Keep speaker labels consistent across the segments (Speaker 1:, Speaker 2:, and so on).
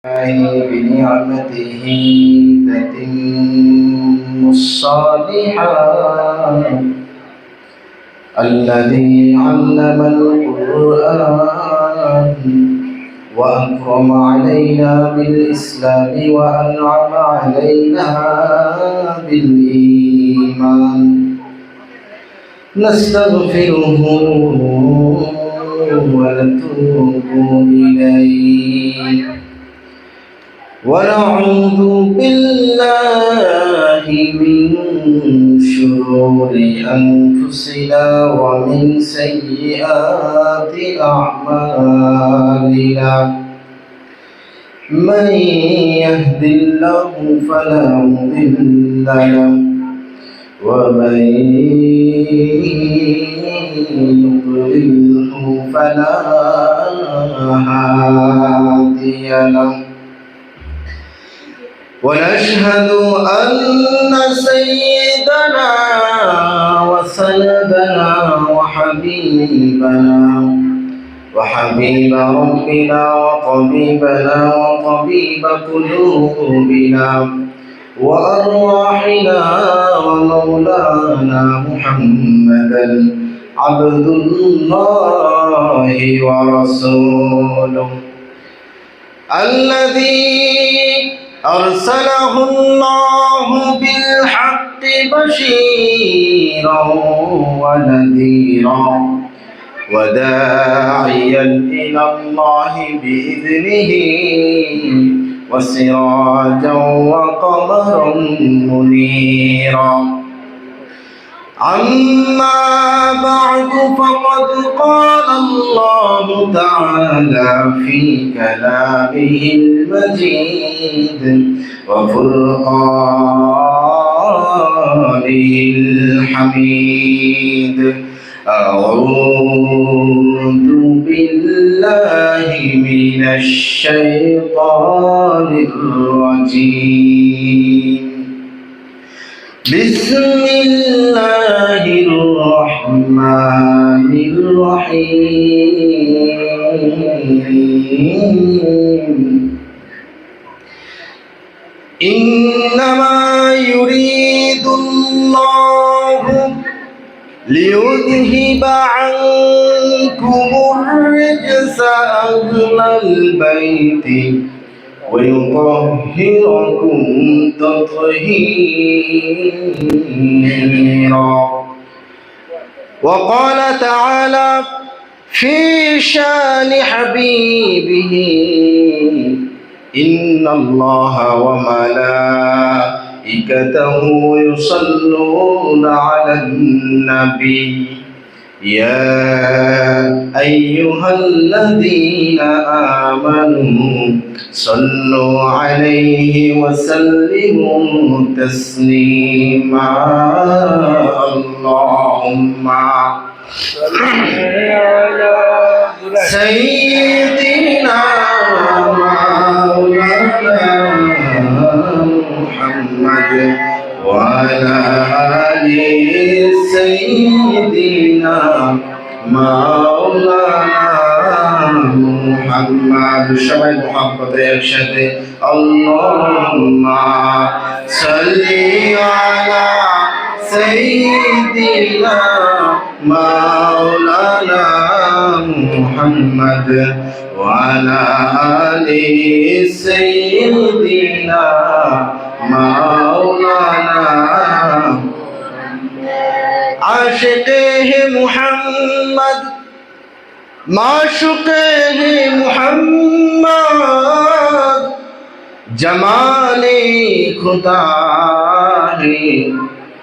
Speaker 1: بنعمته تتم الصالحات الذي علم القرآن وأكرم علينا بالإسلام وأنعم علينا بالإيمان نستغفره ونتوب إليه ونعوذ بالله من شرور أنفسنا ومن سيئات أعمالنا من يهد الله فلا مضل له ومن يضلله فلا هادي له ونشهد أن سيدنا وسندنا وحبيب ربنا وطبيبنا وطبيب قلوبنا وأرواحنا ومولانا محمدا عبد الله ورسوله الذي أرسله الله بالحق بشيرا ونذيرا وداعيا إلى الله بإذنه وسراجا وقمرا منيرا أما بعد فقد قال الله تعالى في كلامه المجيد وفرقانه الحميد أعوذ بالله من الشيطان الرجيم بسم الله الرحمن الرحيم إنما يريد الله ليذهب عنكم الرجس أهل البيت ويطهركم تطهيرا وقال تعالى في شان حبيبه إن الله وملائكته يصلون على النبي يا أيها الذين آمنوا صلوا عليه وسلموا تسليما اللهم صل على سيدنا مولانا محمد وعلى آل سيدنا مولانا محمد شباب محبت একসাথে اللهم صل على سيدنا مولانا محمد وعلى آل سيدنا مولانا عاشقه محمد माशुक़े मुहम्मद जमाले खुदा है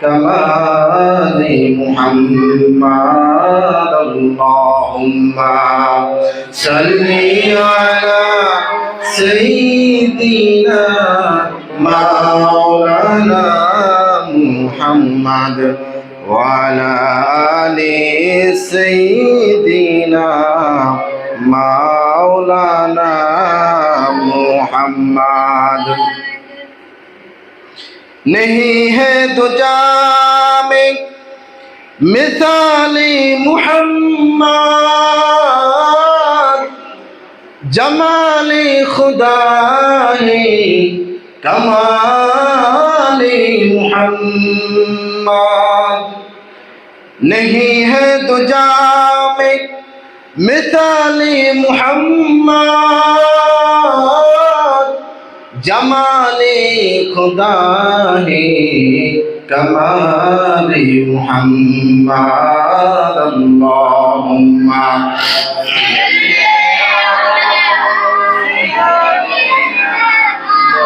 Speaker 1: कमाले मुहम्मद अल्लाहुम्मा सल्ली अला सय्यिदिना मौलाना मुहम्मद وعلى آل سيدنا مولانا محمد नहीं है दुजा में मिसाली मुहम्मद जमाली खुदा है कमाले मुहम्मद, नहीं है दुजा में मिसाले मुहम्मद, जमाले खुदा है कमाले मुहम्मद। अल्लाहुम्मा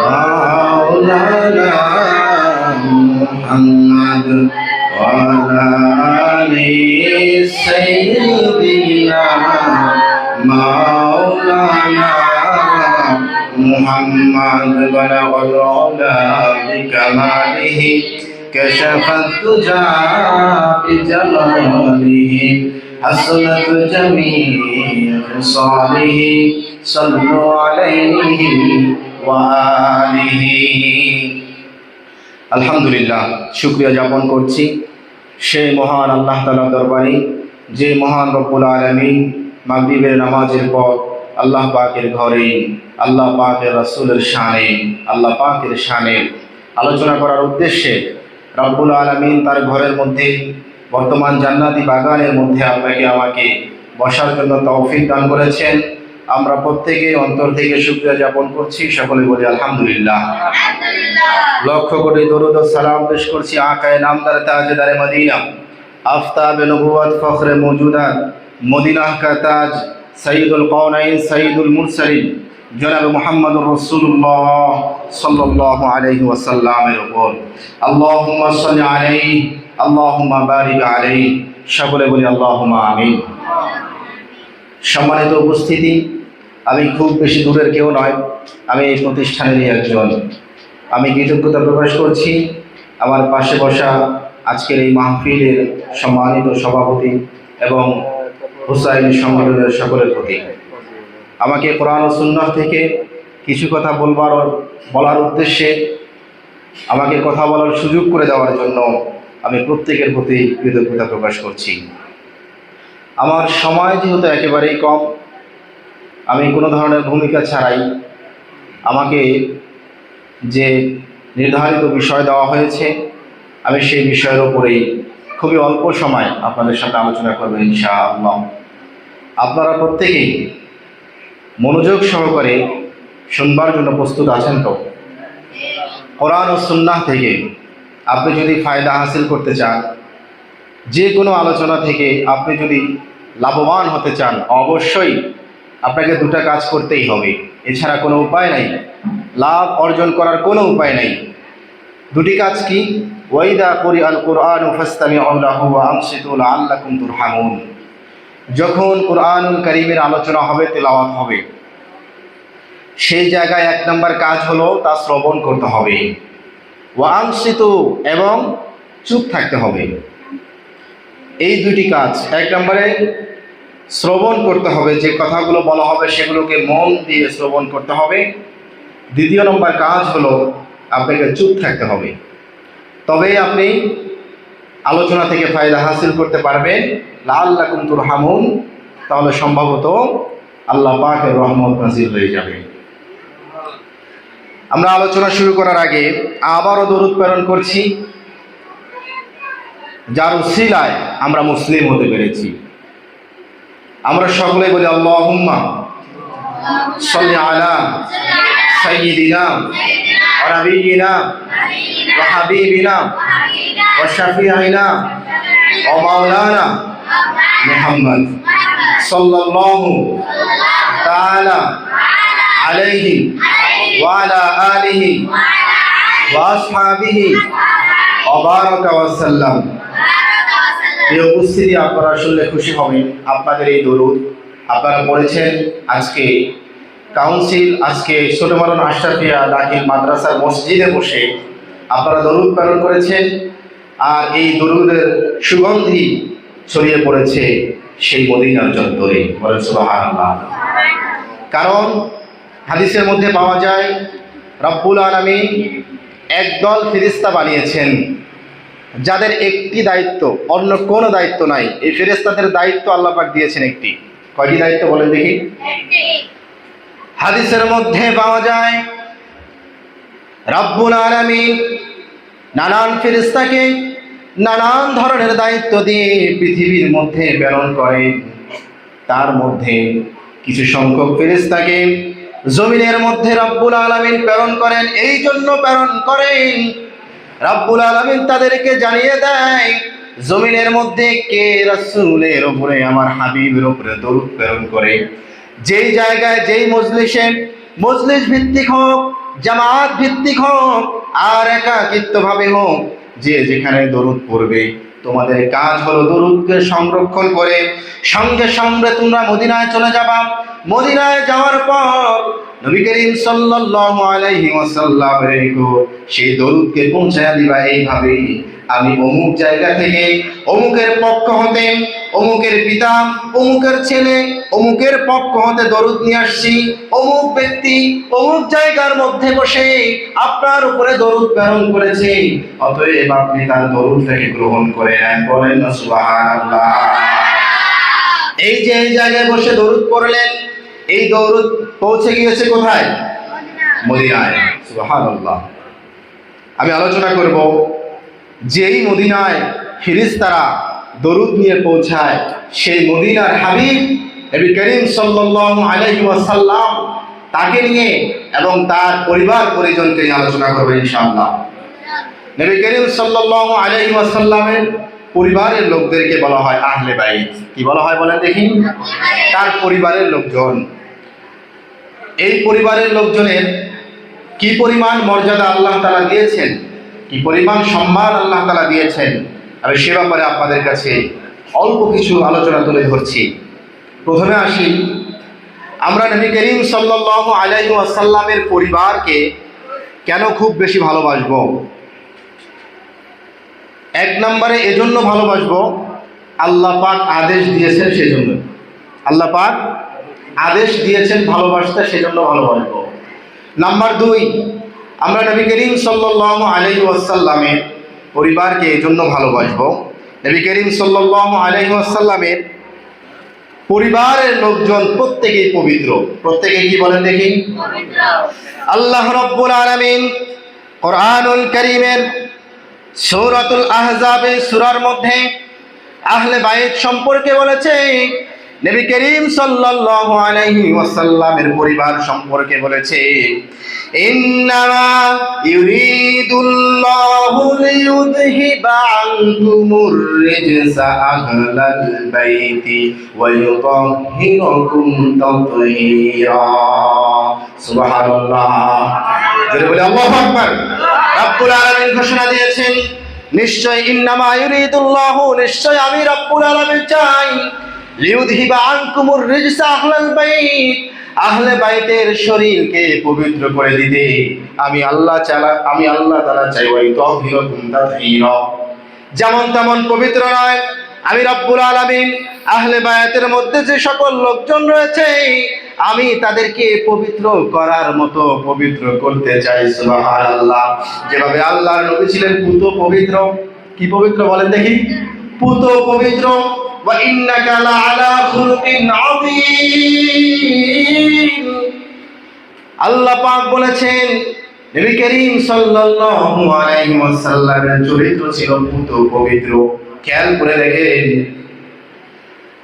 Speaker 1: मौलाना मुहम्मद वाला आले सय्यिदिना मौलाना मुहम्मद बलगल उला बिकमालिहि कशफत तुजा बिजमालिहि हसनत जमीअ खिसालिहि सल्लु अलैहि व आलिहि। আলহামদুলিল্লাহ, শুকরিয়া জ্ঞাপন করছি সেই মহান আল্লাহ তাআলার দরবারে যে মহান রব্বুল আলামিন মাগরিবের নামাজের পর আল্লাহ পাকের ঘরে আল্লাহ পাকের রাসূলের শানে আল্লাহ পাকের শানে আলোচনা করার উদ্দেশ্যে রব্বুল আলামিন তার ঘরের মধ্যে বর্তমান জান্নাতি বাগানের মধ্যে আপনাকে আমাকে বসার জন্য তৌফিক দান করেছেন। আমরা প্রত্যেকে অন্তর থেকে শুকরিয়া জ্ঞাপন করছি, সকলে বলি আলহামদুলিল্লাহ। লক্ষ কোটি দরুদ ও সালাম পেশ করছি আকায়ে নামদার তাজদারে মদিনা, আফতাবে নবুয়ত ফখরে মওজুদাত, মদিনা কা তাজ, সৈয়দুল কওনাইন সৈয়দুল মুরসালিন জনাব মুহাম্মদুর রাসূলুল্লাহ সাল্লাল্লাহু আলাইহি ওয়াসাল্লামের উপর আল্লাহুম্মা সাল্লি আলাইহি আল্লাহুম্মা বারিক আলাইহি, সকলে বলি আল্লাহুম্মা আমিন। সম্মানিত উপস্থিতি, আমি খুব বেশি দূরের কেউ নয়, আমি এই প্রতিষ্ঠানেরই একজন। আমি কৃতজ্ঞতা প্রকাশ করছি আমার পাশে বসা আজকের এই মাহফিলের সম্মানিত সভাপতি এবং হুসাইন সংগঠনের সকলের প্রতি। আমাকে কোরআন ও সুন্নাহ থেকে কিছু কথা বলার উদ্দেশ্যে আমাকে কথা বলার সুযোগ করে দেওয়ার জন্য আমি প্রত্যেকের প্রতি কৃতজ্ঞতা প্রকাশ করছি। আমার সময় যেহেতু একেবারেই কম, আমি কোনো ধরনের ভূমিকা ছাড়াই আমাকে যে নির্ধারিত বিষয় দেওয়া হয়েছে আমি সেই বিষয়ের উপরেই খুবই অল্প সময় আপনাদের সাথে আলোচনা করব ইনশাআল্লাহ। আপনারা প্রত্যেকেই মনোযোগ সহকারে শুনবার জন্য প্রস্তুত আছেন তো? কোরআন ও সুন্নাহ থেকে আপনি যদি ফায়দা হাসিল করতে চান, যে কোনো আলোচনা থেকে আপনি যদি লাভবান হতে চান, অবশ্যই আপনাকে দুটা কাজ করতেই হবে, এছাড়া কোনো উপায় নাই। লাভ অর্জন করার কোনো উপায় নাই। দুটি কাজ কি? ওয়াইদা কুরিআল কুরআনু ফাসতামিউ লাহু ওয়া আনসিতু লাআল্লাকুম তুরহামুন। যখন কুরআনুল কারীমের আলোচনা হবে, তেলাওয়াত হবে, সেই জায়গায় এক নম্বর কাজ হলো তা শ্রবণ করতে হবে। ওয়া আনসিতু, এবং চুপ থাকতে হবে। এই দুটি কাজ, এক নম্বরে শ্রবণ করতে হবে, যে কথাগুলো বলা হবে সেগুলোকে মন দিয়ে শ্রবণ করতে হবে। দ্বিতীয় নম্বর কাজ হলো আপনাকে চুপ থাকতে হবে, তবেই আপনি আলোচনা থেকে ফায়দা হাসিল করতে পারবেন। লাআল্লাকুম তুরহামুন, তাহলে সম্ভবত আল্লাহ পাকের রহমত নাজিল হয়ে যাবে। আমরা আলোচনা শুরু করার আগে আবারও দরুদ প্রেরণ করছি, যার উসিলায় আমরা মুসলিম হতে পেরেছি। আমরা সকলে বলি আল্লাহুম্মা সাল্লি আলা সাইয়্যিদিনা ওয়া নাবিয়িনা ওয়া হাবিবিনা ওয়া শাফিঈনা ওয়া মাওলানা মুহাম্মদ সাল্লাল্লাহু তাআলা আলাইহি ওয়া আলা আলিহি ওয়া আসহাবিহি ওয়া বারাকা ওয়া সাল্লাম। এই উপস্থিতি আপনারা শুনলে খুশি হবেন। আপনাদের এই দরুদ আপনারা পড়েছেন আজকে কাউন্সিল, আজকে ছোট মারণ আশরাফিয়া দাখিল মাদ্রাসার মসজিদে বসে আপনারা দরুদ প্রেরণ করেছেন, আর এই দরুদের সুগন্ধি ছড়িয়ে পড়েছে সেই মদিনার চত্বরে। বলেন সুবহানাল্লাহ। কারণ হাদিসের মধ্যে পাওয়া যায় রব্বুল আলামিন একদল ফেরেশতা বানিয়েছেন যাদের একটি দায়িত্ব, অন্য কোনো দায়িত্ব নাই। এই ফেরেশতাদের দায়িত্ব আল্লাহ পাক দিয়েছেন একটি। কয়টি দায়িত্ব বলেন দেখি? হাদিসের মধ্যে পাওয়া যায় রব্বুল আলামিন নানান ফেরেশতাকে নানান ধরনের দায়িত্ব দিয়ে পৃথিবীর মধ্যে প্রেরণ করেন। তার মধ্যে কিছু সংখ্যক ফেরেশতাকে জমিনের মধ্যে রব্বুল আলামিন প্রেরণ করেন। এই জন্য প্রেরণ করেন, রব্বুল আলামিন তাদেরকে জানিয়ে দেয় জমিনের মধ্যে কে রাসূলের উপরে, আমার হাবিবের উপরে দরুদ প্রেরণ করে। যেই জায়গায় যেই মজলিসে, মজলিস ভিত্তিক হোক, জামাত ভিত্তিক হোক, আর একাকিত্বভাবে হোক, যে যেখানে দরুদ পড়বে, তোমাদের কাজ হলো দরুদকে সংরক্ষণ করে সঙ্গে সঙ্গে তোমরা মদিনায় চলে যাবা। মদিনায় যাওয়ার পর নবী করিম সাল্লাল্লাহু আলাইহি ওয়াসাল্লামের নিকট সেই দরুদকে পৌঁছায় দিবা এইভাবে, আমি অমুক জায়গা থেকে অমুকের পক্ষ হতে, অমুকের পিতা, অমুকের ছেলে, অমুকের পক্ষ হতে দরুদ নিয়ে আসছি। অমুক ব্যক্তি অমুক জায়গার মধ্যে বসে আপনার উপরে দরুদ প্রেরণ করেছে, অতএব আপনি তার দরুদটাকে গ্রহণ করে নেন। বলেন না সুবহানাল্লাহ। এই যে এই জায়গায় বসে দরুদ পড়লেন, এই দরুদ পৌঁছে গিয়েছে কোথায়? মদিনায়। সুবহানাল্লাহ। আমি আলোচনা করব যেই মদিনায় ফেরেশতারা দরুদ নিয়ে পৌঁছায়, সেই মদিনার হাবিব নবী করিম সাল্লাল্লাহু আলাইহি ওয়াসাল্লাম তাকে নিয়ে এবং তার পরিবার পরিজনকে নিয়ে আলোচনা করব ইনশাআল্লাহ। নবী করিম সাল্লাল্লাহু আলাইহি ওয়াসাল্লামের পরিবারের লোকদেরকে বলা হয় আহলে বাইত। কি বলা হয় বলেন দেখি? তার পরিবারের লোকজন। এই পরিবারের লোকজনের কি পরিমাণ মর্যাদা আল্লাহ তাআলা দিয়েছেন, কি পরিমাণ সম্মান আল্লাহ তাআলা দিয়েছেন, আমি সে ব্যাপারে আপনাদের কাছে অল্প কিছু আলোচনা তুলে ধরছি। প্রথমে আসি, আমরা নবী করিম সাল্লাল্লাহু আলাইহি ওয়াসাল্লামের পরিবারকে কেন খুব বেশি ভালোবাসবো? এক নম্বরে এজন্য ভালোবাসবো, আল্লাহ পাক আদেশ দিয়েছেন সেজন্য। আল্লাহ পাক আদেশ দিয়েছেন ভালোবাসতে, সেজন্য ভালোবাসবো। নাম্বার দুই, আমরা নবী করিম সাল্লাল্লাহু আলাইহি ওয়াসাল্লামের পরিবারকে এজন্য ভালোবাসবো, নবী করিম সাল্লাল্লাহু আলাইহি ওয়াসাল্লামের পরিবারের লোকজন প্রত্যেকেই পবিত্র। প্রত্যেকেই কি বলেন দেখি? পবিত্র। আল্লাহ রাব্বুল আলামিন কোরআনুল কারীমের সূরাতুল আহজাবের সূরার মধ্যে আহলে বাইত সম্পর্কে বলেছে, নবী করিম সাল্লাল্লাহু আলাইহি ওয়াসাল্লামের পরিবার সম্পর্কে বলেছে, ইন্নামা ইউরিদুল্লাহু লিইউযহিবা আনকুমুর রিজসা আহলাল বাইতি ওয়া ইউতাহহিরাকুম তাতহীরা। সুবহানাল্লাহ। জোরে বলে আল্লাহু আকবার। রব্বুল আলামিন ঘোষণা দিয়েছেন, নিশ্চয় ইন্নামা ইউরিদুল্লাহু, নিশ্চয় আমি রব্বুল আলামিন চাই, লিইউযহিবা আনকুমুর রিজসা আহলাল বাইত, আহলে বাইতের শরীরকে পবিত্র করে দিতে আমি আল্লাহ তাআলা চাই। ওয়া ইউতাহহিরাকুম তাতহীরা, যেমন তেমন পবিত্র নয়, আমি রব্বুল আলামিন আহলে বাইতের মধ্যে যে সকল লোকজন রয়েছে আমি তাদেরকে পবিত্র করার মতো পবিত্র করতে চাই। সুবহানাল্লাহ। যেভাবে আল্লাহর নবী ছিলেন পুত পবিত্র, কি পবিত্র বলেন দেখি? পুত পবিত্র। ওয়া ইন্নাকা লাআলা খুলুকিন আযীম। আল্লাহ পাক বলেছেন নবী করিম সাল্লাল্লাহু আলাইহি ওয়াসাল্লামের চরিত্র ছিল পুত পবিত্র। খেয়াল করে দেখেন,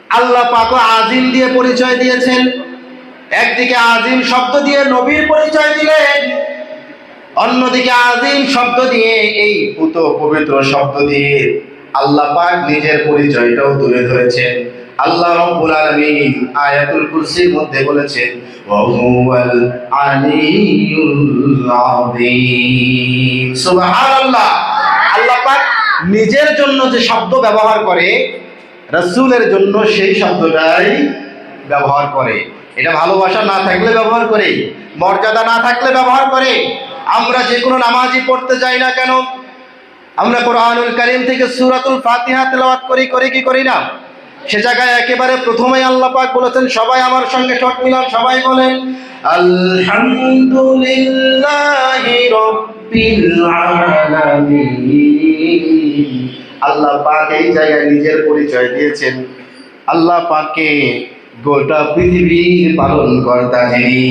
Speaker 1: আল্লাহ পাক আজিম দিয়ে পরিচয় দিয়েছেন। একদিকে আজিম শব্দ দিয়ে নবীর পরিচয় দিলেন, অন্যদিকে আজিম শব্দ দিয়ে এই পুত পবিত্র শব্দ দিয়ে আল্লাহ পাক নিজের পরিচয়টাও তুলে ধরেছেন। আল্লাহ রাব্বুল আলামিন আয়াতুল কুরসির মধ্যে বলেছেন, ওয়া হুয়াল আলিয়্যুল আযীম। সুবহানাল্লাহ। আল্লাহ পাক নিজের জন্য যে শব্দ ব্যবহার করে, রাসূলের জন্য সেই শব্দটাই ব্যবহার করে। এটা ভালোবাসা না থাকলে ব্যবহার করে, মর্যাদা না থাকলে ব্যবহার করে। আমরা যে কোনো নামাজই পড়তে যাই না কেন, আমরা কোরআনুল কারীম থেকে সূরাতুল ফাতিহা তেলাওয়াত কি করি না? সে জায়গায় একেবারে প্রথমেই আল্লাহ পাক বলেছেন, সবাই আমার সঙ্গে ঠক মিলান, সবাই বলেন আলহামদুলিল্লাহি রাব্বিল আলামিন। আল্লাহ পাক এই জায়গায় নিজের পরিচয় দিয়েছেন। আল্লাহ পাককে গোটা পৃথিবীর পালন কর্তা যিনি,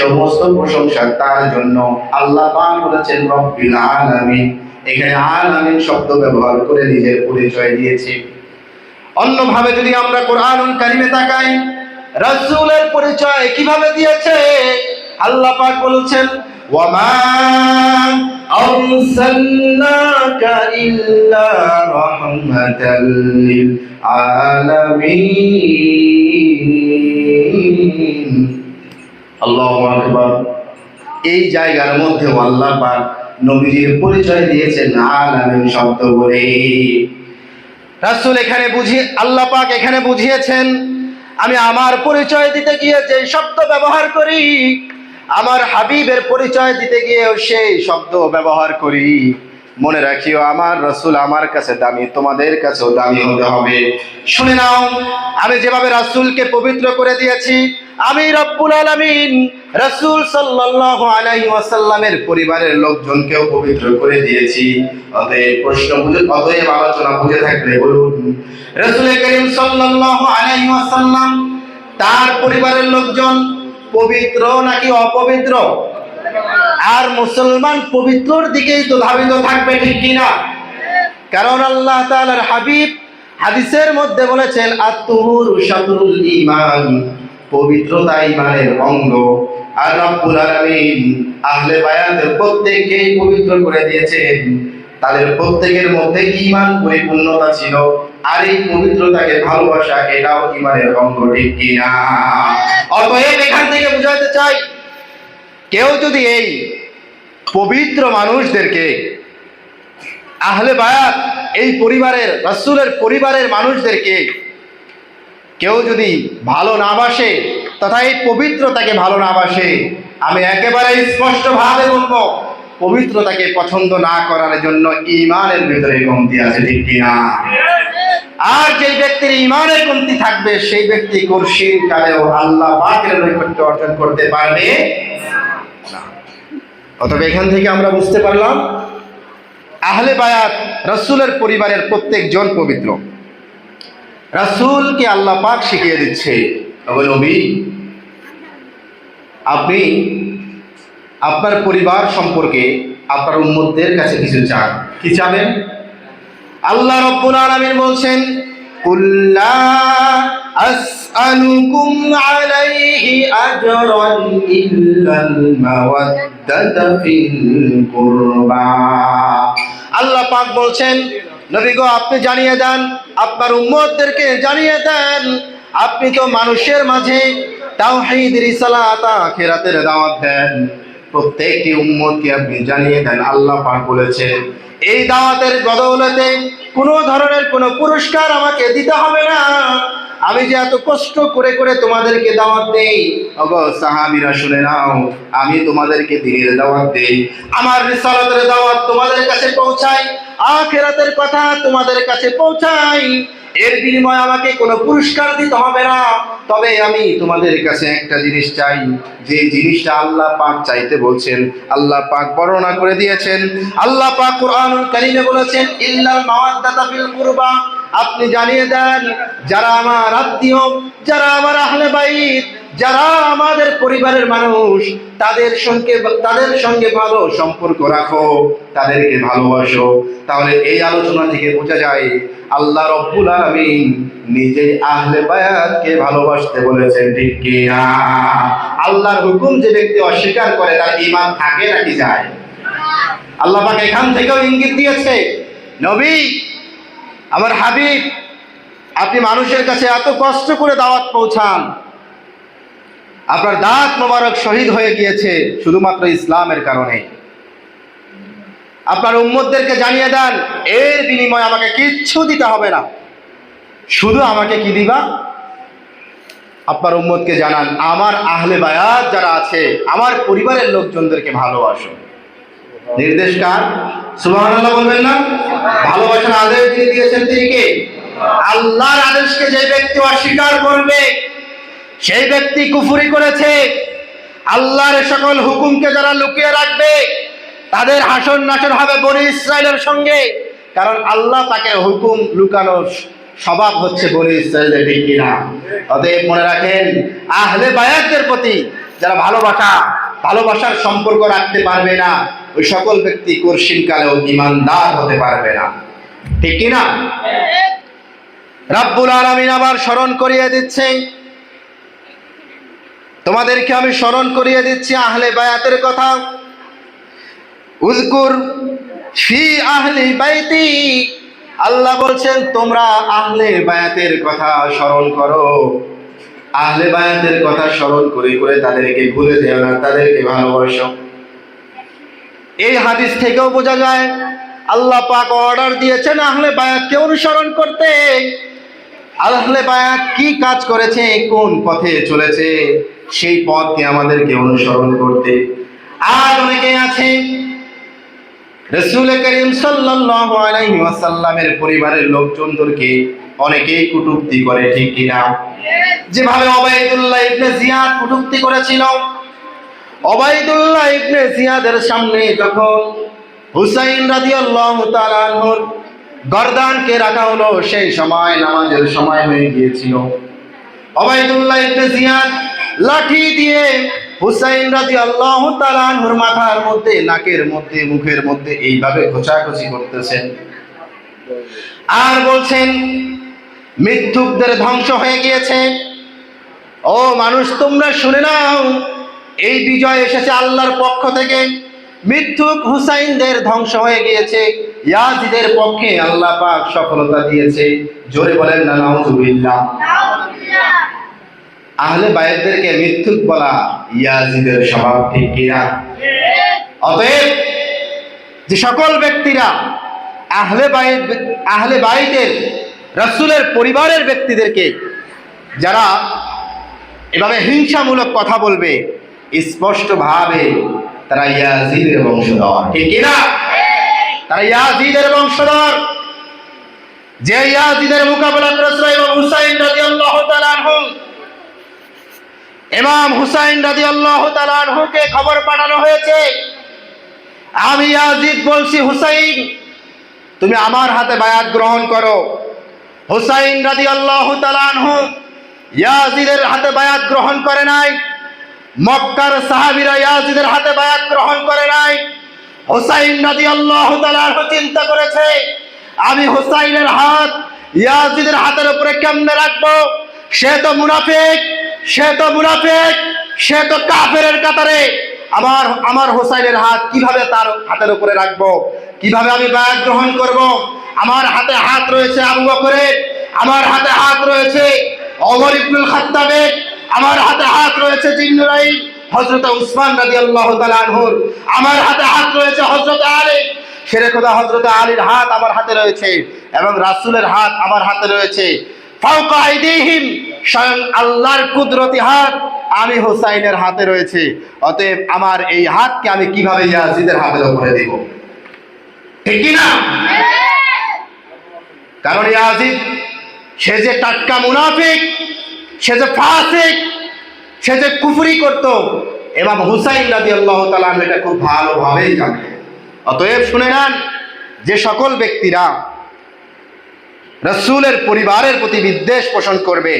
Speaker 1: সমস্ত প্রশংসা তার জন্য। আল্লাহ পাক বলেছেন রব্বিল আলামিন, এখানে আলামিন শব্দ ব্যবহার করে নিজের পরিচয় দিয়েছে। অন্যভাবে যদি আমরা কোরআনুল কারীমে তাকাই, রাসূলের পরিচয় কিভাবে দিয়েছে? আল্লাহ পাক বলেছেন ওয়ামা আরসালনাকা ইল্লা রাহমাতাল লিল আলামিন। আল্লাহু আকবার। এই জায়গার মধ্যে আল্লাহ পাক নবীজির পরিচয় দিয়েছেন আলামিন শব্দ বলে। রাসূল এখানে আল্লাহ পাক এখানে বুঝিয়েছেন, আমি আমার পরিচয় দিতে গিয়ে যে শব্দ ব্যবহার করি, আমার হাবিবের পরিচয় দিতে গিয়েও সেই শব্দ ব্যবহার করি। মনে রাখিও, আমার রাসূল আমার কাছে দামি, তোমাদের কাছেও দামি হতে হবে। শুনে নাও, আমি যেভাবে রাসূলকে পবিত্র করে দিয়েছি, আমি রব্বুল আলামিন রাসূল সাল্লাল্লাহু আলাইহি ওয়াসাল্লামের পরিবারের লোকজনকেও পবিত্র করে দিয়েছি। অতএব আলোচনা বুঝে থাকলে বলুন, রাসূল করিম সাল্লাল্লাহু আলাইহি ওয়াসাল্লাম তার পরিবারের লোকজন পবিত্র নাকি অপবিত্র? আর মুসলমান পবিত্রর দিকেই তো ধাবিত থাকবে, ঠিক কিনা? কারণ আল্লাহ তাআলার হাবিব হাদিসের মধ্যে বলেছেন আত-তুহুরু শাতরুল ঈমান, পবিত্রতা ঈমানের অঙ্গ। আর রব্বুল আলামিন আহলে বায়াতের প্রত্যেককেই পবিত্র করে দিয়েছেন। তাদের প্রত্যেকের মধ্যে ঈমান পরিপূর্ণতা ছিল, আর এই পবিত্রতাকে ভালোবাসা এটাও ঈমানের অঙ্গ, ঠিক কিনা? অতএব এখান থেকে বুঝাতে চাই, কেউ যদি এই পবিত্র মানুষদেরকে, আহলে বায়াত, এই পরিবারের রাসূলের পরিবারের মানুষদেরকে কেউ যদি ভালো না বাসে তথা এই পবিত্রতাকে ভালো না বাসে, আমি একেবারে স্পষ্টভাবে বলবো, পবিত্রতাকে পছন্দ না করার জন্য ঈমানের ভিতরে কমতি আছে, ঠিক কিনা? আর যে ব্যক্তির ঈমানের কমতি থাকবে, সেই ব্যক্তি কুরসির কালেও আল্লাহ পাকের নৈকট্য অর্জন করতে পারবে না। অতএব এখান থেকে আমরা বুঝতে পারলাম, আহলে বায়াত রাসূলের পরিবারের প্রত্যেকজন পবিত্র। রাসূলকে আল্লাহ পাক শিখিয়ে দিচ্ছে, নবী আপনি আপনার পরিবার সম্পর্কে আপনার উম্মতদের কাছে কিছু চান। কি চাবেন? আল্লাহ রাব্বুল আলামিন বলছেন কুল্লা আসআলুকুম আলাইহি আজরান ইল্লাল মাওয়াদ্দাতা ফিল কুরবা। আল্লাহ পাক বলছেন, নবী গো আপনি জানিয়ে দেন, আপনার উম্মতদেরকে জানিয়ে দেন, আপনি তো মানুষের মাঝে তাওহীদ, রিসালাত, আখিরাতের দাওয়াত দেন। প্রত্যেকটি উম্মতকে আপনি জানিয়ে দেন, আল্লাহ পাক বলেছেন এই দাওয়াতের বদৌলতে কোনো ধরনের কোনো পুরস্কার আমাকে দিতে হবে না। আমি যে এত কষ্ট করে করে তোমাদেরকে দাওয়াত দেই, ওগো সাহাবীরা শুনে নাও, আমি তোমাদেরকে দ্বীনের দাওয়াত দেই, আমার রিসালাতের দাওয়াত তোমাদের কাছে পৌঁছাই, আখিরাতের কথা তোমাদের কাছে পৌঁছাই। এর বিনিময়ে আমাকে কোনো পুরস্কার দিতে হবে না। তবে আমি তোমাদের কাছে একটা জিনিস চাই, যে জিনিসটা আল্লাহ পাক চাইতে বলছেন, আল্লাহ পাক বর্ণনা করে দিয়েছেন। আল্লাহ পাক কুরআনুল কারীমে বলেছেন ইল্লাল মাওয়াদ্দাতা ফিল কুরবা। আপনি জানিয়ে দেন, যারা আমার আত্মীয়, যারা আমার আহলে বাইত, যারা আমাদের পরিবারের মানুষ, তাদের সঙ্গে ভালো সম্পর্ক রাখো, তাদেরকে ভালোবাসো। তাহলে এই আলোচনা থেকে বোঝা যায় আল্লাহ রব্বুল আলামিন নিজে আহলে বায়াতকে ভালোবাসতে বলেছেন, ঠিক কি না? আল্লাহর হুকুম যে ব্যক্তি অস্বীকার করে তার ঈমান থাকে নাকি যায়? আল্লাহ পাক এখান থেকেও ইঙ্গিত দিয়েছে, নবী আমার হাবিব, আপনি মানুষের কাছে এত কষ্ট করে দাওয়াত পৌঁছান, আপনার দাঁত মোবারক শহীদ হয়ে গিয়েছে শুধুমাত্র ইসলামের কারণে। আপনার উম্মতদেরকে জানিয়ে দেন, এর বিনিময়ে আমাকে কিচ্ছু দিতে হবে না, শুধু আমাকে কি দিবা? আপনার উম্মতকে জানান, আমার আহলে বায়াত যারা আছে, আমার পরিবারের লোকজনদেরকে ভালোবাসো। নির্দেশ কার? সুবহানাল্লাহ বলবেন না? ভালোবাসার আদেশ যিনি দিয়েছেন তিনি কে? আল্লাহর আদেশকে যে ব্যক্তি অস্বীকার করবে, সেই ব্যক্তি কুফরি করেছে। আল্লাহর সকল হুকুমকে যারা লুকিয়ে রাখবে, তাদের হাসর নাসর হবে বনি ইসরাইলের সঙ্গে। কারণ আল্লাহ তাকে হুকুম লুকানোর স্বভাব হচ্ছে বনি ইসরাইলের, ঠিক কিনা? অতএব মনে রাখেন, আহলে বায়াতের প্রতি যারা ভালোবাসার সম্পর্ক রাখতে পারবে না, ওই সকল ব্যক্তি কঠিন কালেও ঈমানদার হতে পারবে না, ঠিক কিনা? রাব্বুল আলামিন আবার স্মরণ করিয়ে দিচ্ছে, তোমাদেরকে আমি স্মরণ করিয়ে দিচ্ছি আহলে বায়াতের কথা। উযকুর ফি আহলি বাইতি, আল্লাহ বলছেন তোমরা আহলে বায়াতের কথা স্মরণ করো। আহলে বায়াতের কথা স্মরণ করে করে তাদেরকে ভুলে যেও না, তাদেরকে ভালোবাসো। এই হাদিস থেকেও বোঝা যায় আল্লাহ পাক অর্ডার দিয়েছেন আহলে বায়াতকে অনুসরণ করতে। আহলে বায়াত কি কাজ করেছে, কোন পথে চলেছে, সেই পথকে আমাদেরকে অনুসরণ করতে। আর অনেকে আছে রাসূল করিম সাল্লাল্লাহু আলাইহি ওয়াসাল্লামের পরিবারের লোকজনদেরকে অনেকেই কটূক্তি করে, ঠিক কিনা? যেভাবে ওবাইদুল্লাহ ইবনে জিয়াদ কটূক্তি করেছিল। ওবাইদুল্লাহ ইবনে জিয়াদের সামনে যখন হুসাইন রাদিয়াল্লাহু তাআলা আনহুর গর্দানকে রাখা হলো, সেই সময় নামাজের সময় হয়ে গিয়েছিল। ওবাইদুল্লাহ ইবনে জিয়াদ লাঠি দিয়ে হুসাইন রাদিয়াল্লাহু তাআলা আনহুর মাথার মধ্যে, নাকের মধ্যে, মুখের মধ্যে এইভাবে খোঁচাখুচি করতেছেন আর বলছেন মিথ্যুকদের ধ্বংস হয়ে গিয়েছে। ও মানুষ, তোমরা শুনে নাও, এই বিজয় এসেছে আল্লাহর পক্ষ থেকে। মিথ্যুক হুসাইনদের ধ্বংস হয়ে গিয়েছে, ইয়াজিদের পক্ষে আল্লাহ পাক সফলতা দিয়েছে। জোরে বলেন না নাউজুবিল্লাহ। আহলে বায়াতদেরকে মিথ্যুক বলা ইয়াজিদের স্বভাব, ঠিক কিনা? অতএব যে সকল ব্যক্তিরা আহলে বাইতের রাসূলের পরিবারের ব্যক্তিদেরকে যারা এভাবে হিংসামূলক কথা বলবে, স্পষ্টভাবে তারা ইয়াজিদের বংশধর, ঠিক কিনা? তারা ইয়াজিদের বংশধর। যে ইয়াজিদের মোকাবেলা করেছিল ইমাম হুসাইন রাদিয়াল্লাহু তাআলা আনহু, ইমাম হুসাইন রাদিয়াল্লাহু তাআলা আনহুকে খবর পাঠানো হয়েছে, আমি ইয়াজিদ বলছি হুসাইন তুমি আমার হাতে বায়াত গ্রহণ করো। হুসাইন রাদিয়াল্লাহু তাআলা আনহু ইয়াজিদের হাতে বায়াত গ্রহণ করে নাই। মক্কার সাহাবীরা ইয়াজিদের হাতে বায়াত গ্রহণ করে নাই। হুসাইন রাদিয়াল্লাহু তাআলা আনহু চিন্তা করেছে, আমি হুসাইনের হাত ইয়াজিদের হাতের উপরে কেমনে রাখবো? সে তো মুনাফিক, সে তো কাফেরের কাতারে। আমার হুসাইনের হাত কিভাবে তার হাতের উপরে রাখবো? কিভাবে আমি বায়াত গ্রহণ করব? আমার হাতে হাত রয়েছে আবু বকরের, আমার হাতে হাত রয়েছে ওমর ইবনুল খাত্তাবের, আমার হাতে হাত রয়েছে জিন্নুরাইন হযরত উসমান রাদিয়াল্লাহু তাআলা আনহুর, আমার হাতে হাত রয়েছে হযরত আলী, শেরে খোদা হযরত আলীর হাত আমার হাতে রয়েছে, এবং রাসূলের হাত আমার হাতে রয়েছে। ফাওকা আইদিহিম, স্বয়ং আল্লাহর কুদরতি হাত আমি হুসাইনের হাতে রয়েছে। অতএব আমার এই হাতকে আমি কিভাবে ইয়াজিদের হাতের উপরে দিব? ঠিক কি না? কারণ ইয়াজিদ সে যে টাটকা মুনাফিক, সে যে ফাসিক, সে যে কুফরি করত, ইমাম হুসাইন রাদিয়াল্লাহু তাআলা আনহু এটা খুব ভালোভাবেই জানে। অতএব শুনে নেন, যে সকল ব্যক্তিরা রাসূলের পরিবারের প্রতি বিদ্বেষ পোষণ করবে,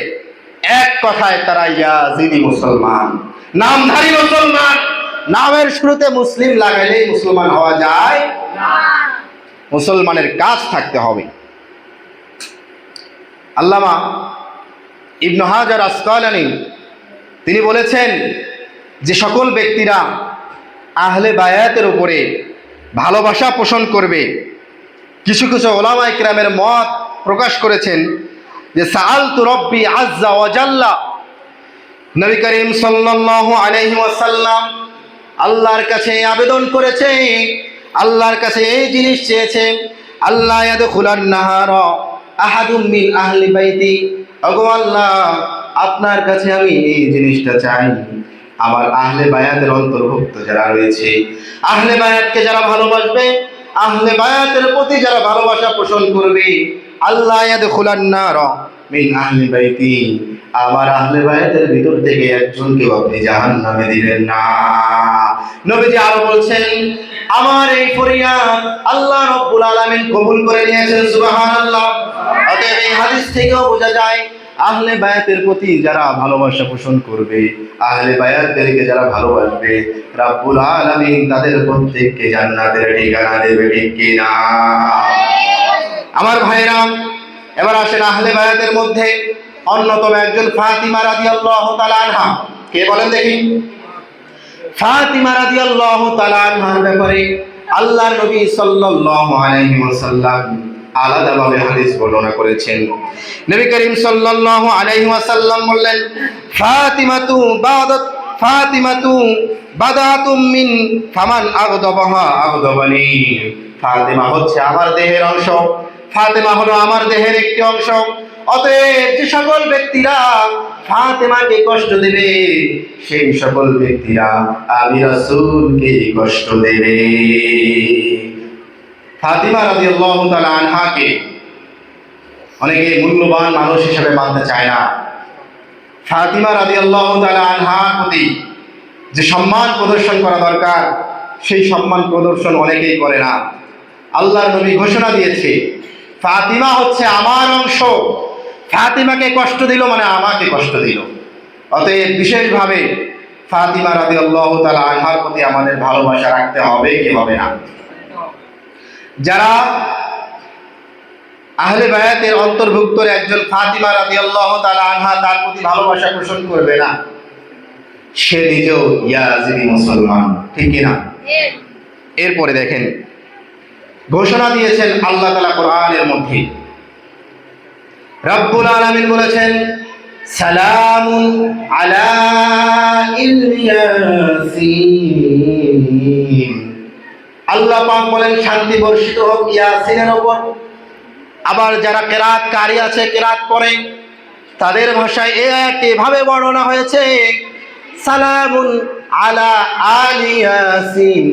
Speaker 1: এক কথায় তারা ইয়াজিদি মুসলমান, নামধারী মুসলমান। নামের শুরুতে মুসলিম লাগাইলেই মুসলমান হওয়া যায় না, মুসলমানের কাজ থাকতে হবে। আল্লামা ইবনে হাজার আসকালানী তিনি বলেছেন, যে সকল ব্যক্তিরা আহলে বায়াতের উপরে ভালোবাসা পোষণ করবে, কিছু কিছু উলামায়ে কিরামের মত প্রকাশ করেছেন যে সাআলতু রব্বি আযজা ওয়া জাল্লা, নবী করিম সাল্লাল্লাহু আলাইহি ওয়াসাল্লাম আল্লাহর কাছে আবেদন করেছে, আল্লাহর কাছে এই জিনিস চেয়েছে, আল্লাহ ইয়াদখুলান নাহারা আহাদুম মিন আহলি বাইতি, ওগো আল্লাহ আপনার কাছে আমি এই জিনিসটা চাই, আমার আহলে বায়াতের অন্তর্ভুক্ত যারা রয়েছে, আহলে বায়াতকে যারা ভালোবাসবে, আহলে বায়াতের প্রতি যারা ভালোবাসা পোষণ করবে, আল্লাহ ইয়াদখুলান নারা মিন আহলি বাইতি, আমার আহলে বায়াতের ভিতর থেকে একজনকেও আপনি জাহান্নামে দিবেন না। নবীজি আরো বলছেন, আমার এই ফরিয়াদ আল্লাহ রাব্বুল আলামিন কবুল করে নিয়েছেন, সুবহানাল্লাহ। অতএব এই হাদিস থেকেও বোঝা যায় আহলে বায়াতের প্রতি যারা ভালোবাসা পোষণ করবে, আহলে বায়াতদেরকে যারা ভালোবাসবে, রাব্বুল আলামিন তাদের প্রত্যেককে জান্নাতের ঠিকানা দেবে, ঠিক কি না? আমার ভাইরা, এবার আসেন আহলে বায়াতের মধ্যে অন্যতম একজন ফাতিমা রাদিয়াল্লাহু তাআলা আনহা। কে বলেন দেখি? ফাতিমা রাদিয়াল্লাহু তাআলা আনহার ব্যাপারে আল্লাহর নবী সাল্লাল্লাহু আলাইহি ওয়াসাল্লাম আলাদাভাবে হাদিস বর্ণনা করেছেন। নবী করিম সাল্লাল্লাহু আলাইহি ওয়াসাল্লাম বললেন, ফাতিমাতু বাদাতুম মিন ফামান আগদাবাহা আগদাবানি। ফাতিমা হচ্ছে আমার দেহের অংশ, ফাতিমা হলো আমার দেহের একটি অংশ। অতএব যে সকল ব্যক্তিরা ফাতিমাকে কষ্ট দেবে, সেই সকল ব্যক্তিরা আমি রাসূলকে কষ্ট দেবে। ফাতিমা রাদিয়াল্লাহু তাআলা আনহাকে অনেকে মূল্যবান মানুষ হিসেবে মানতে চায় না। ফাতিমা রাদিয়াল্লাহু তাআলা আনহার প্রতি যে সম্মান প্রদর্শন করা দরকার, সেই সম্মান প্রদর্শন অনেকেই করে না। আল্লাহর নবী ঘোষণা দিয়েছে, ফাতিমা হচ্ছে আমার অংশ, ফাতিমাকে কষ্ট দিল মানে আমাকে কষ্ট দিল। অতএব বিশেষভাবে ফাতিমা রাদিয়াল্লাহু তাআলা আনহার প্রতি আমাদের ভালোবাসা রাখতে হবে কি হবে না? যারা আহলে বায়াতের অন্তর্ভুক্ত একজন ফাতিমা রাদিয়াল্লাহু তাআলা আনহা, তার প্রতি ভালোবাসা পোষণ করবে না, সে নিজেও ইয়াজিদি মুসলমান, ঠিক কি না? এরপরে দেখেন ঘোষণা দিয়েছেন আল্লাহ তাআলা কোরআনের মধ্যে, রব্বুল আলামিন বলেছেন, সালামুন আলা ইয়াসিন। আল্লাহ পাক বলেন শান্তি বর্ষিত হোক ইয়াসিনের উপর। আবার যারা কেরাত কারি আছে, কেরাত পড়ে, তাদের ভাষায় এই আয়াতটি এভাবে বর্ণনা হয়েছে, সালামুন আলা আলি ইয়াসিন।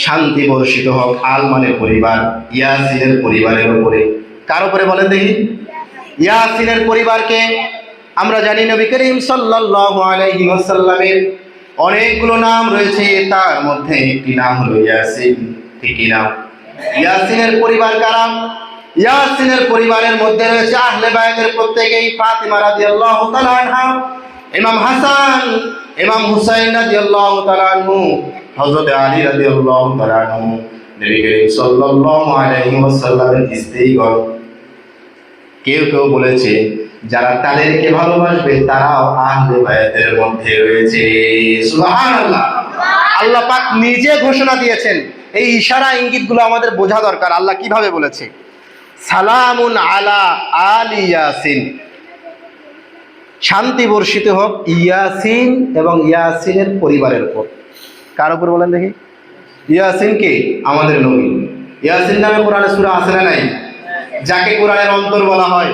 Speaker 1: শান্তি বর্ষিত হোক, আল মানে পরিবার, ইয়াসিনের পরিবারের উপরে। কার উপরে বলেন দেখি? ইয়াসিনের পরিবারকে। আমরা জানি নবী করিম সাল্লাল্লাহু আলাইহি ওয়াসাল্লামের অনেকগুলো নাম রয়েছে, তার মধ্যে একটি নাম হলো ইয়াসিন, ঠিক না? ইয়াসিনের পরিবার কারা? ইয়াসিনের পরিবারের মধ্যে রয়েছে আহলে বায়াতের প্রত্যেকেই। ফাতিমা রাদিয়াল্লাহু তাআলা আনহা, ইমাম হাসান, ইমাম হুসাইন রাদিয়াল্লাহু তাআলা আনহু, হযরত আলী রাদিয়াল্লাহু তাআলা আনহু, নবী করিম সাল্লাল্লাহু আলাইহি ওয়াসাল্লামের স্ত্রীগণ। কেউ কেউ বলেছে যারা তাদেরকে ভালোবাসবে তারাও আহলে বায়াতের মধ্যে রয়েছে, সুবহানাল্লাহ। আল্লাহ পাক নিজে ঘোষণা দিয়েছেন। এই ইশারা ইঙ্গিতগুলো আমাদের বোঝা দরকার। আল্লাহ কিভাবে বলেছে, সালামুন আলা আলি ইয়াসিন, শান্তি বর্ষিত হোক ইয়াসিন এবং ইয়াসিনের পরিবারের উপর। কার উপর বলেন দেখি? ইয়াসিন কে? আমাদের নবী। ইয়াসিন নামে কোরআনে সূরা আছে না নাই? যাকে কোরআনের অন্তর বলা হয়,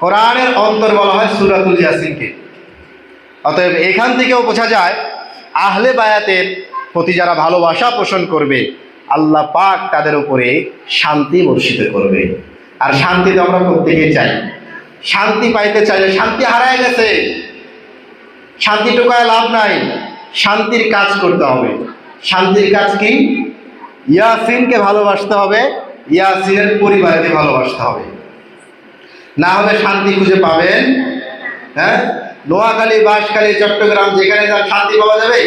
Speaker 1: কোরআনের অন্তর বলা হয় সূরাতুল ইয়াসিনকে। অতএব এখান থেকেও বোঝা যায় আহলে বায়াতের প্রতি যারা ভালোবাসা পোষণ করবে, আল্লাহ পাক তাদের উপরে শান্তি বর্ষিত করবে। আর শান্তি তো আমরা প্রত্যেকেই চাই। শান্তি পাইতে চাইলে, শান্তি হারায় গেছে, শান্তি টোকায় লাভ নাই, শান্তির কাজ করতে হবে। শান্তির কাজ কি? ইয়াসিনকে ভালোবাসতে হবে, ইয়াসিনের পরিবারকে ভালোবাসতে হবে। না হলে শান্তি খুঁজে পাবেন? হ্যাঁ, নোয়াখালী, বাঁশখালী, চট্টগ্রাম যেখানে যান শান্তি পাওয়া যাবে?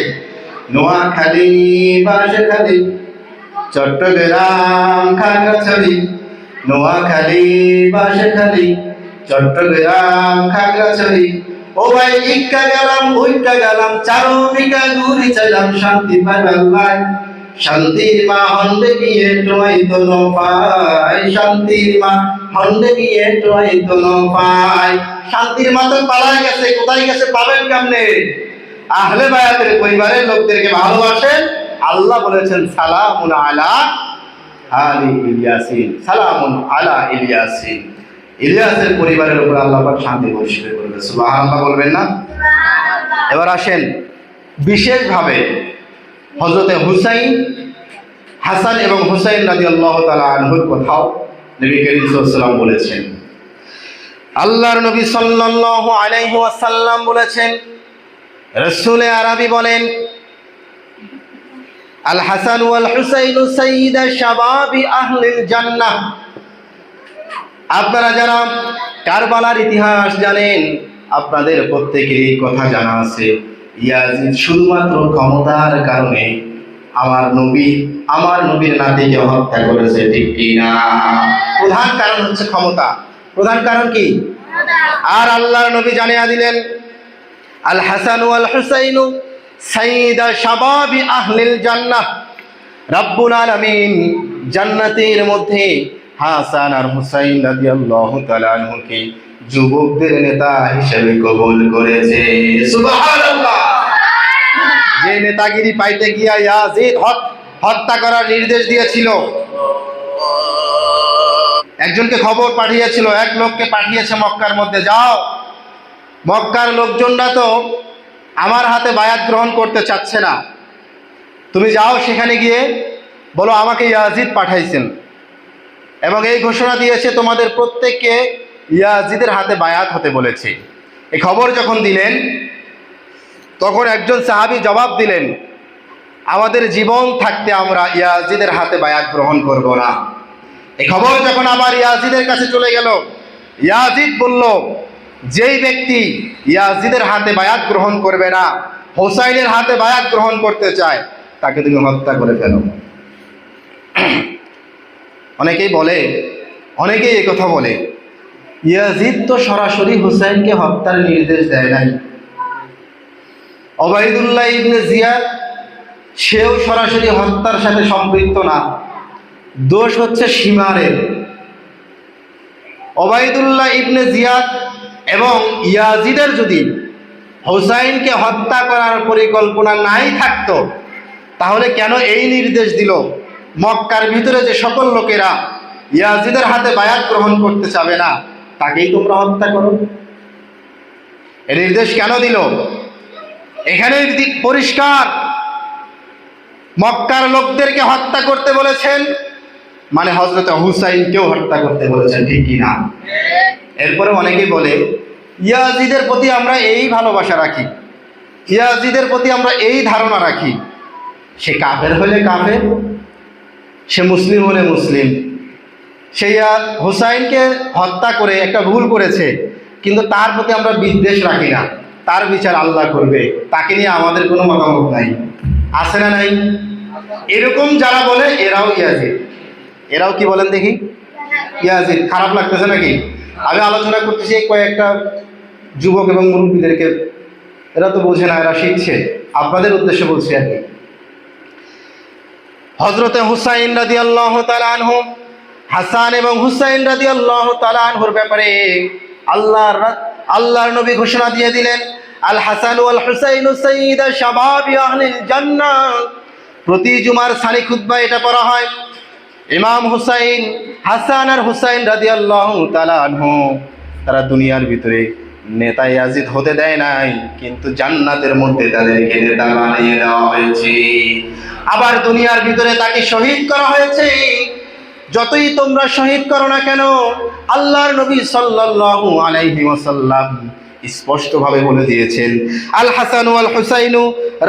Speaker 1: নোয়াখালী, বাঁশখালী, চট্টগ্রাম, খাগড়াছড়ি, নোয়াখালী, বাঁশখালী, চট্টগ্রাম, খাগড়াছড়ি। ও ভাই ইক্কা গেলাম, ওইটা গেলাম, চারদিকে ঘুরি চাইলাম, শান্তি পাইবার লাই। শান্তির মা হন্দে গিয়ে টোয়াই তো পাই, শান্তির মা হন্দে গিয়ে টোয়াই তো পাই। শান্তির মা তো পালাই গেছে, কোথায় গেছে পাবেন কেমনে? আহলে বায়াতের পরিবারের লোকদেরকে ভালোবাসেন। আল্লাহ বলেছেন সালামুন আলা আলি ইয়াসিন, সালামুন আলা ইয়াসিন। ইলিয়াসের পরিবারের উপর আল্লাহ পাক শান্তি বর্ষিত করবে, সুবহানাল্লাহ বলবেন না? এবার আসেন বিশেষভাবে হযরতে হুসাইন, হাসান এবং হুসাইন রাদিয়াল্লাহু তাআলা আনহুর কথাও নবী করিম সাল্লাল্লাহু আলাইহি ওয়াসাল্লাম বলেছেন। আল্লাহর নবী সাল্লাল্লাহু আলাইহি ওয়াসাল্লাম বলেছেন, রাসূলে আরবি বলেন, আল হাসান ওয়াল হুসাইন সাইয়্যিদা শাবাবি আহলিল জান্নাহ। আপনারা যারা কারবালার ইতিহাস জানেন, আপনাদের প্রত্যেকেরই কথা জানা আছে, ইয়াজিদ শুধুমাত্র ক্ষমতার কারণে আমার নবীর নাতিকে হত্যা করেছে, ঠিক কি না? প্রধান কারণ হচ্ছে ক্ষমতা। প্রধান কারণ কি? আর আল্লাহর নবী জানিয়ে দিলেন, আল হাসান ওয়াল হুসাইন সাইয়্যিদা শাবাবি আহলিল জান্নাহ। রব্বুল আলামিন জান্নাতের মধ্যে হাসান আর হুসাইন রাদিয়াল্লাহু তাআলা আনহুকে যুবকদের নেতা হিসেবে কবুল করেছে। সুবহানাল্লাহ। যে নেতাগিরি পাইতে গিয়া ইয়াজিদ হত্যা করার নির্দেশ দিয়েছিল, একজনকে খবর পাঠিয়েছিল, এক লোককে পাঠিয়েছে মক্কার মধ্যে, যাও, মক্কার লোকজনরা তো আমার হাতে বায়াত গ্রহণ করতে চাচ্ছে না, তুমি যাও সেখানে গিয়ে বলো আমাকে ইয়াজিদ পাঠাইছেন এবং এই ঘোষণা দিয়েছে তোমাদের প্রত্যেককে ইয়াজিদের হাতে বায়াত হতে বলেছে। এই খবর যখন দিলেন, তখন একজন সাহাবী জবাব দিলেন, আমাদের জীবন থাকতে আমরা ইয়াজিদের হাতে বায়াত গ্রহণ করব না। এই খবর যখন আবার ইয়াজিদের কাছে চলে গেল, ইয়াজিদ বলল, যেই ব্যক্তি ইয়াজিদের হাতে বায়াত গ্রহণ করবে না, হোসাইনের হাতে বায়াত গ্রহণ করতে চায়, তাকে তুমি হত্যা করে ফেলো। অনেকেই এই কথা বলে, ইয়াজিদ তো সরাসরি হুসাইনকে হত্যার নির্দেশ দেয় নাই। ওবাইদুল্লাহ ইবনে জিয়াদ, সেও সরাসরি হত্যার সাথে সম্পৃক্ত না, দোষ হচ্ছে সীমারের। ওবাইদুল্লাহ ইবনে জিয়াদ এবং ইয়াজিদের যদি হুসাইনকে হত্যা করার পরিকল্পনা নাই থাকতো, তাহলে কেন এই নির্দেশ দিল মক্কার ভিতরে যে সকল লোকেরা ইয়াজিদের হাতে বায়াত গ্রহণ করতে চাবে না, তাকেই তোমরা হত্যা করো? এই নির্দেশ কেন দিল? এখানে পরিষ্কার, মক্কার লোকদেরকে হত্যা করতে বলেছেন মানে হযরত হুসাইনকেও হত্যা করতে বলেছেন, ঠিক কি না? এরপরে অনেকেই বলে, ইয়াজিদের প্রতি আমরা এই ভালোবাসা রাখি, ইয়াজিদের প্রতি আমরা এই ধারণা রাখি, সে কাফের হলে কাফের, সে মুসলিম হলে মুসলিম, সে হুসাইনকে হত্যা করে একটা ভুল করেছে, কিন্তু তার প্রতি আমরা বিদ্বেষ রাখি না, তার বিচার আল্লাহ করবে, তাকে নিয়ে আমাদের কোনো মতামত নাই। আছে না নাই? এরকম যারা বলে এরাও ইয়াজিদ। এরাও কি বলেন দেখি? ইয়াজিদ। খারাপ লাগতেছে নাকি? আমি আলোচনা করতেছি কয়েকটা যুবক এবং মুরব্বীদেরকে, এরা তো বোঝে না, এরা শিখছে, আপনাদের উদ্দেশ্যে বলছি আর কি। হযরতে হুসাইন রাদিয়াল্লাহু তাআলা আনহু, হাসান এবং হুসাইন রাদিয়াল্লাহু তাআলা আনহুর ব্যাপারে আল্লাহর নবী ঘোষণা দিয়ে দিলেন, আল হাসান ওয়াল হুসাইন সাইয়্যিদা শাবাবি আহলিল জান্নাহ। প্রতি জুমার সানি খুতবা এটা পড়া হয়। ইমাম হুসাইন, হাসান আর হুসাইন রাদিয়াল্লাহু তাআলা আনহু, তারা দুনিয়ার ভিতরে নেতা ইয়াজিদ হতে দেয় নাই, কিন্তু জান্নাতের মধ্যে তাদেরকে নেতা বানিয়ে দেওয়া হয়েছে। আবার দুনিয়ার ভিতরে তাকে শহীদ করা হয়েছে। যতই তোমরা শহীদ করো না কেন, আল্লাহর নবী সাল্লাল্লাহু আলাইহি ওয়াসাল্লাম স্পষ্টভাবে বলে দিয়েছেন, আল হাসান ওয়াল হুসাইনু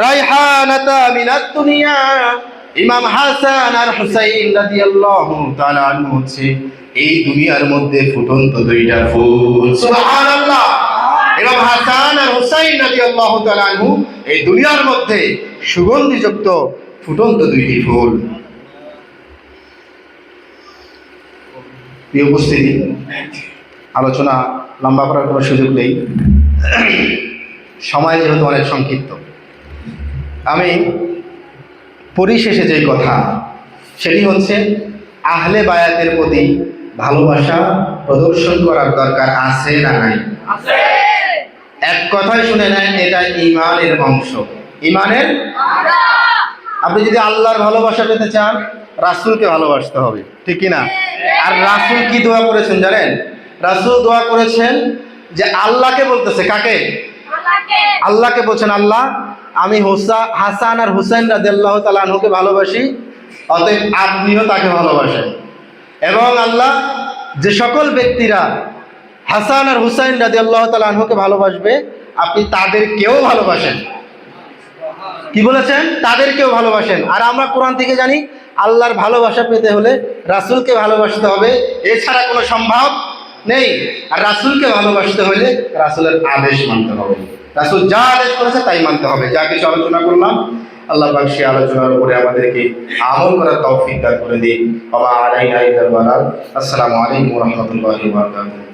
Speaker 1: রাইহানাতা মিনাদ দুনিয়া। ইমাম হাসান আর হুসাইন রাদিয়াল্লাহু তাআলা আনহু হচ্ছে এই দুনিয়ার মধ্যে ফুটন্ত দুইটা ফুল। সুবহানাল্লাহ। ইমাম হাসান আর হুসাইন রাদিয়াল্লাহু তাআলা আনহু এই দুনিয়ার মধ্যে সুগন্ধিযুক্ত ফুটন্ত দুইটি ফুল। প্রিয় উপস্থিতি, আলোচনা লম্বা করার কোনো সুযোগ নেই, সময় যেহেতু অনেক সংক্ষিপ্ত। আমি পরিশেষে যে কথা, সেটি হচ্ছে আহলে বায়াতের প্রতি ভালোবাসা প্রদর্শন করার দরকার আছে না নাই? এক কথায় শুনে নেন, এটা ঈমানের অংশ। ঈমানের, আপনি যদি আল্লাহর ভালোবাসা পেতে চান, রাসূলকে ভালোবাসতে হবে, ঠিক কি না? আর রাসূল কি দোয়া করেছেন জানেন? রাসূল দোয়া করেছেন যে আল্লাহকে বলতেছে, কাকে? আল্লাহকে বলছেন, আল্লাহ আমি হাসান আর হুসাইন রাদিয়াল্লাহু তাআলা আনহুকে ভালোবাসি, অতএব আপনিও তাকে ভালোবাসেন। এবং আল্লাহ, যে সকল ব্যক্তিরা হাসান আর হুসাইন রাদিয়াল্লাহু তাআলা আনহুকে ভালোবাসবে, আপনি তাদেরকেও ভালোবাসেন। কি বলেছেন? তাদেরকেও ভালোবাসেন। আর আমরা কোরআন থেকে জানি আল্লাহর ভালোবাসা পেতে হলে রাসূলকে ভালোবাসতে হবে, এছাড়া কোনো সম্ভব নেই। আর রাসূলকে ভালোবাসতে হলে রাসূলের আদেশ মানতে হবে, রাসূল যা আদেশ করেছে তাই মানতে হবে। যা কিছু আলোচনা করলাম আল্লাহ পাক সেই আলোচনার উপরে আমাদেরকে আমল করার তৌফিক দান করে দিন। ওয়া আলাইনা ইল্লাল বালাগ। আসসালামু আলাইকুম ওয়া রাহমাতুল্লাহি ওয়া বারাকাতুহু।